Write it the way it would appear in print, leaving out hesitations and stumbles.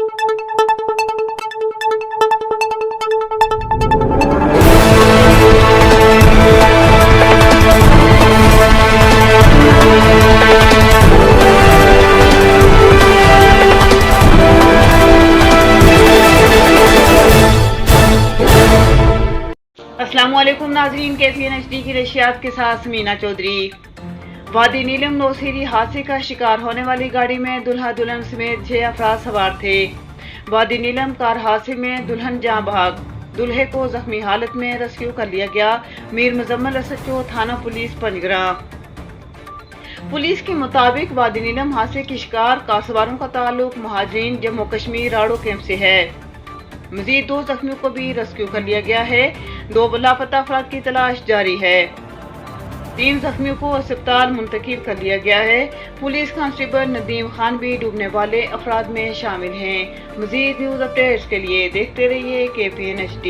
अस्सलामुअलैकुम नाजरीन, KCN HD की नशियात के साथ समीना चौधरी। वादी नीलम नौसेरी हादसे का शिकार होने वाली गाड़ी में दुल्हा दुल्हन समेत 6 अफराद सवार थे। वादी नीलम कार हादसे में दुल्हन जाँ बहक, दुल्हे को जख्मी हालत में रेस्क्यू कर लिया गया। मीर मुजम्मल SHO थाना पुलिस पंजगरा। पुलिस के मुताबिक वादी नीलम हादसे की शिकार कार सवारों का ताल्लुक महाजरीन जम्मू कश्मीर राड़ो कैंप से है। मजीद 2 जख्मियों को भी रेस्क्यू कर लिया गया है। 2 लापता अफराद की तलाश जारी है। 3 जख्मियों को अस्पताल मुंतकिल कर लिया गया है। पुलिस कांस्टेबल नदीम खान भी डूबने वाले अफराद में शामिल हैं। मजीद न्यूज अपडेट्स के लिए देखते रहिए KCN HD।